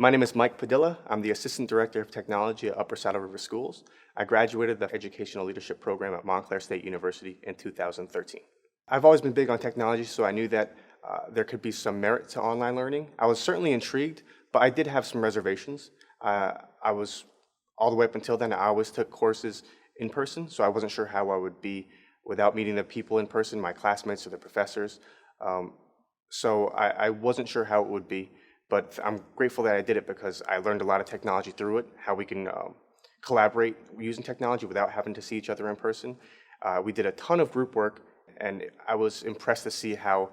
My name is Mike Padilla. I'm the Assistant Director of Technology at Upper Saddle River Schools. I graduated the Educational Leadership Program at Montclair State University in 2013. I've always been big on technology, so I knew that there could be some merit to online learning. I was certainly intrigued, but I did have some reservations. I was, all the way up until then, I always took courses in person, so I wasn't sure how I would be without meeting the people in person, my classmates or the professors. So I wasn't sure how it would be. But I'm grateful that I did it because I learned a lot of technology through it, how we can collaborate using technology without having to see each other in person. We did a ton of group work, and I was impressed to see how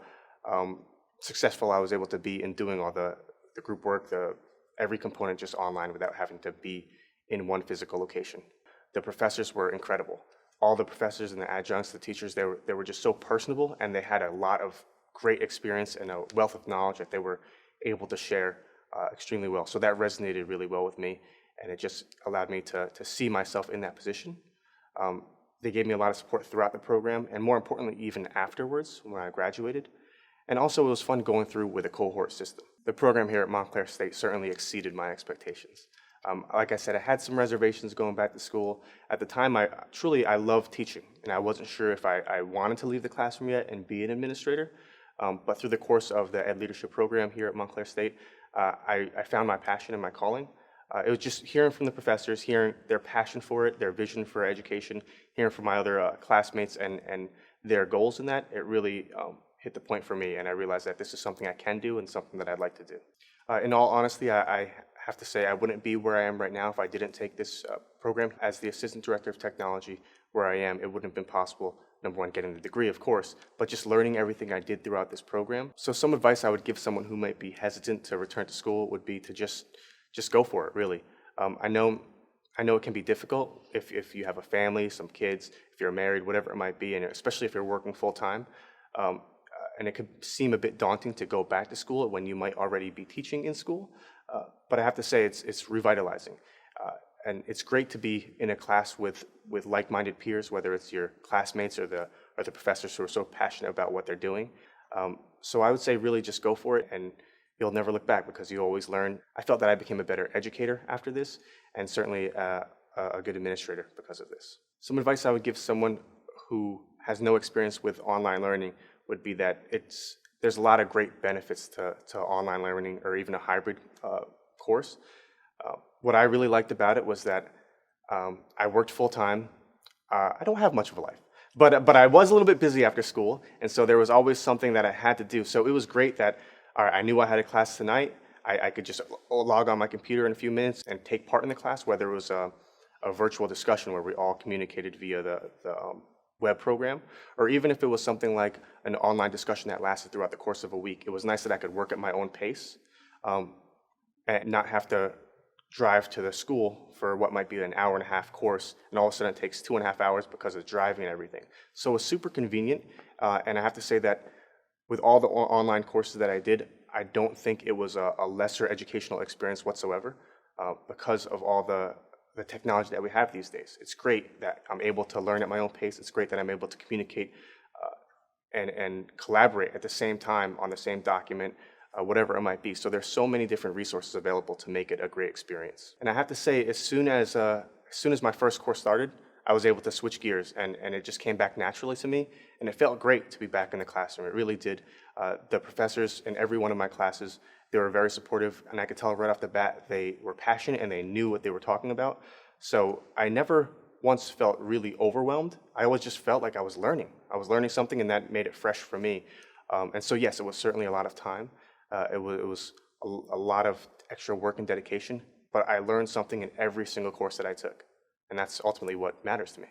successful I was able to be in doing all the group work, every component just online without having to be in one physical location. The professors were incredible. All the professors and the adjuncts, the teachers, they were just so personable, and they had a lot of great experience and a wealth of knowledge that they were able to share extremely well. So that resonated really well with me, and it just allowed me to see myself in that position. They gave me a lot of support throughout the program, and more importantly, even afterwards when I graduated. And also it was fun going through with a cohort system. The program here at Montclair State certainly exceeded my expectations. Like I said, I had some reservations going back to school. At the time, I loved teaching, and I wasn't sure if I wanted to leave the classroom yet and be an administrator. But through the course of the Ed Leadership Program here at Montclair State, I found my passion and my calling. It was just hearing from the professors, hearing their passion for it, their vision for education, hearing from my other classmates and their goals in that. It really hit the point for me, and I realized that this is something I can do and something that I'd like to do. In all honesty, I have to say I wouldn't be where I am right now if I didn't take this program. As the Assistant Director of Technology, where I am, it wouldn't have been possible. Number one, getting the degree, of course, but just learning everything I did throughout this program. So some advice I would give someone who might be hesitant to return to school would be to just go for it, really. I know it can be difficult if you have a family, some kids, if you're married, whatever it might be, and especially if you're working full-time. And it could seem a bit daunting to go back to school when you might already be teaching in school. But I have to say it's revitalizing. And it's great to be in a class with like-minded peers, whether it's your classmates or the professors who are so passionate about what they're doing. So I would say really just go for it, and you'll never look back because you always learn. I felt that I became a better educator after this, and certainly a good administrator because of this. Some advice I would give someone who has no experience with online learning would be that there's a lot of great benefits to online learning or even a hybrid course. What I really liked about it was that I worked full-time. I don't have much of a life, but I was a little bit busy after school, and so there was always something that I had to do. So it was great that I knew I had a class tonight. I could just log on my computer in a few minutes and take part in the class, whether it was a virtual discussion where we all communicated via the web program, or even if it was something like an online discussion that lasted throughout the course of a week. It was nice that I could work at my own pace and not have to drive to the school for what might be an hour-and-a-half course, and all of a sudden it takes 2.5 hours because of driving and everything. So it was super convenient, and I have to say that with all the online courses that I did, I don't think it was a lesser educational experience whatsoever because of all the technology that we have these days. It's great that I'm able to learn at my own pace. It's great that I'm able to communicate and collaborate at the same time on the same document, whatever it might be. So there's so many different resources available to make it a great experience. And I have to say, as soon as my first course started, I was able to switch gears, and it just came back naturally to me, and it felt great to be back in the classroom. It really did. The professors in every one of my classes, they were very supportive, and I could tell right off the bat they were passionate and they knew what they were talking about. So I never once felt really overwhelmed. I always just felt like I was learning. I was learning something, and that made it fresh for me. And so yes, it was certainly a lot of time. It was a lot of extra work and dedication, but I learned something in every single course that I took, and that's ultimately what matters to me.